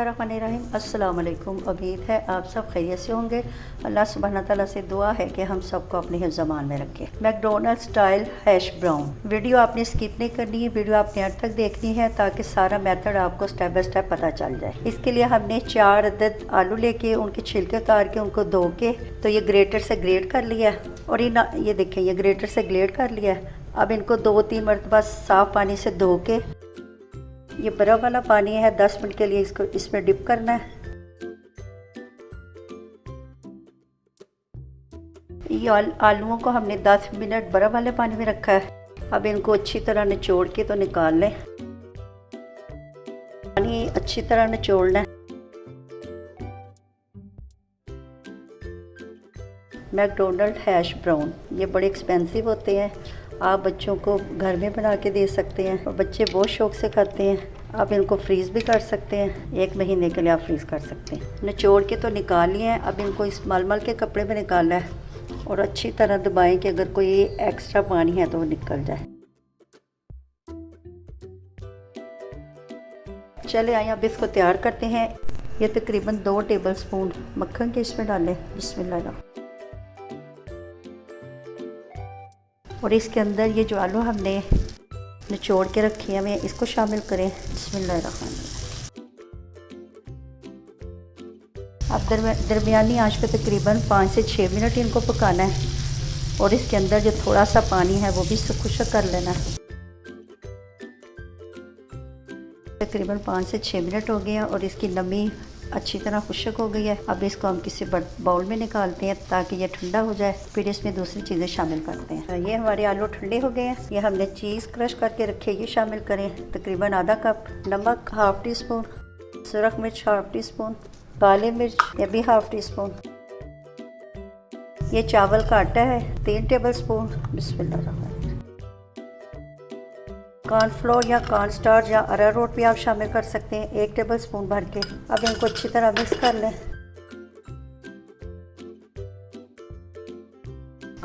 बिस्मिल्लाहिर्रहमानिर्रहीम। अस्सलाम वालेकुम। उम्मीद है आप सब खैरियत से होंगे। अल्लाह सुब्हाना तआला से दुआ है कि हम सबको अपने हिफ्ज़-ए-मान में रखे। McDonald style hash brown video आपने स्किप नहीं करनी है, वीडियो आपने अंत तक देखनी है ताकि सारा मेथड आपको स्टेप बाय स्टेप पता चल जाए। इसके लिए हमने 4 अदद आलू लेके उनके छिलके उतार के उनको धो के तो ये ग्रेटर से ग्रेट कर लिया और ये देखें ये ग्रेटर से ग्रेट कर लिया। अब इनको 2-3 मरतबा साफ़ पानी से धो के, ये बर्फ़ वाला पानी है, 10 मिनट के लिए इसको इसमें डिप करना है। ये आलूओं को हमने 10 मिनट बर्फ़ वाले पानी में रखा है। अब इनको अच्छी तरह निचोड़ के तो निकाल लें। पानी अच्छी तरह निचोड़ना है। मैकडोनल्ड हैश ब्राउन ये बड़े एक्सपेंसिव होते हैं। आप बच्चों को घर में बना के दे सकते हैं और बच्चे बहुत शौक़ से खाते हैं। आप इनको फ्रीज़ भी कर सकते हैं, 1 महीने के लिए आप फ्रीज़ कर सकते हैं। निचोड़ के तो निकाल लिए हैं। अब इनको इस मलमल के कपड़े में निकालना है और अच्छी तरह दबाएं कि अगर कोई एक्स्ट्रा पानी है तो वो निकल जाए। चले आइए अब इसको तैयार करते हैं। ये तकरीबन 2 टेबल स्पून मक्खन के इसमें डालें। बिस्मिल्लाह। और इसके अंदर ये जो आलू हमने निचोड़ के रखे हैं इसको शामिल करें। बिस्मिल्लाहिर्रहमानिर्रहीम। अब दरमियानी आंच पे तकरीबन 5 से 6 मिनट इनको पकाना है और इसके अंदर जो थोड़ा सा पानी है वो भी खुश्क कर लेना है। तकरीबन 5 से 6 मिनट हो गए हैं और इसकी नमी अच्छी तरह खुश्क हो गई है। अब इसको हम किसी बाउल में निकालते हैं ताकि ये ठंडा हो जाए, फिर इसमें दूसरी चीज़ें शामिल करते हैं। ये हमारे आलू ठंडे हो गए हैं। ये हमने चीज़ क्रश करके रखे, ये शामिल करें। तकरीबन आधा कप नमक, ½ टी स्पून सुरख मिर्च, ½ टी स्पून काली मिर्च, ये भी ½ टी स्पून। ये चावल का आटा है 3 टेबल स्पून। बिस्मिल्लाह। कॉर्नफ्लोर या कॉर्नस्टार्च या अरारोट भी आप शामिल कर सकते हैं, 1 टेबल स्पून भर के। अब इनको अच्छी तरह मिक्स कर लें।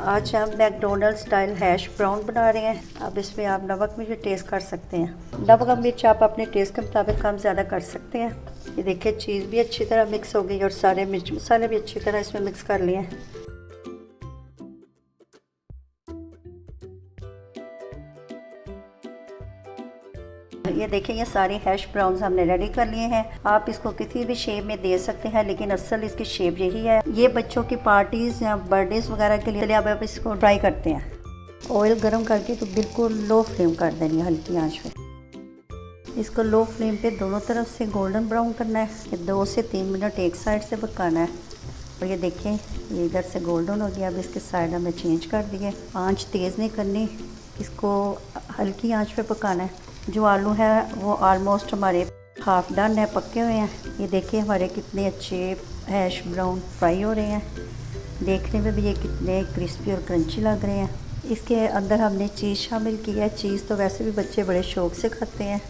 आज हम मैकडोनल्ड स्टाइल हैश ब्राउन बना रहे हैं। अब इसमें आप नमक मिर्च भी टेस्ट कर सकते हैं। नमक मिर्च आप अपने टेस्ट के मुताबिक कम ज़्यादा कर सकते हैं। ये देखिए चीज़ भी अच्छी तरह मिक्स हो गई और सारे मिर्च मसाले भी अच्छी तरह इसमें मिक्स कर लिए हैं। ये देखें ये सारे हैश ब्राउन्स हमने रेडी कर लिए हैं। आप इसको किसी भी शेप में दे सकते हैं लेकिन असल इसकी शेप यही है। ये बच्चों की पार्टीज़ या बर्थडेज वगैरह के लिए अब इसको फ्राई करते हैं। ऑयल गरम करके तो बिल्कुल लो फ्लेम कर देनी है, हल्की आंच पे। इसको लो फ्लेम पे दोनों तरफ से गोल्डन ब्राउन करना है। 2 से 3 मिनट एक साइड से पकाना है। और ये देखें ये इधर से गोल्डन हो गया। अब इसके साइड हमें चेंज कर दिए। आंच तेज़ नहीं करनी, इसको हल्की आंच पे पकाना है। जो आलू है वो ऑलमोस्ट हमारे हाफ डन है, पके हुए हैं। ये देखिए हमारे कितने अच्छे हैश ब्राउन फ्राई हो रहे हैं। देखने में भी ये कितने क्रिस्पी और क्रंची लग रहे हैं। इसके अंदर हमने चीज़ शामिल की है। चीज़ तो वैसे भी बच्चे बड़े शौक़ से खाते हैं।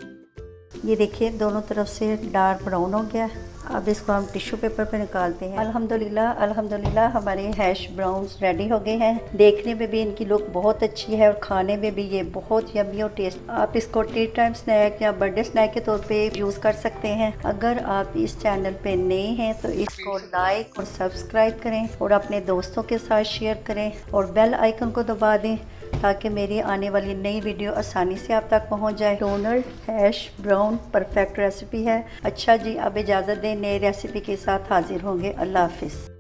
ये देखिए दोनों तरफ से डार्क ब्राउन हो गया। अब इसको हम टिश्यू पेपर पे निकालते हैं। अल्हम्दुलिल्लाह हमारे हैश ब्राउन्स रेडी हो गए हैं। देखने में भी इनकी लुक बहुत अच्छी है और खाने में भी ये बहुत यम्मी और टेस्ट। आप इसको टी टाइम स्नैक या बर्थडे स्नैक के तौर पे यूज़ कर सकते हैं। अगर आप इस चैनल पे नए हैं तो इसको लाइक और सब्सक्राइब करें और अपने दोस्तों के साथ शेयर करें और बेल आइकन को दबा दें ताकि मेरी आने वाली नई वीडियो आसानी से आप तक पहुंच जाए। McDonald hash brown perfect recipe है। अच्छा जी, अब इजाज़त दें, नई रेसिपी के साथ हाजिर होंगे। अल्लाह हाफिज़।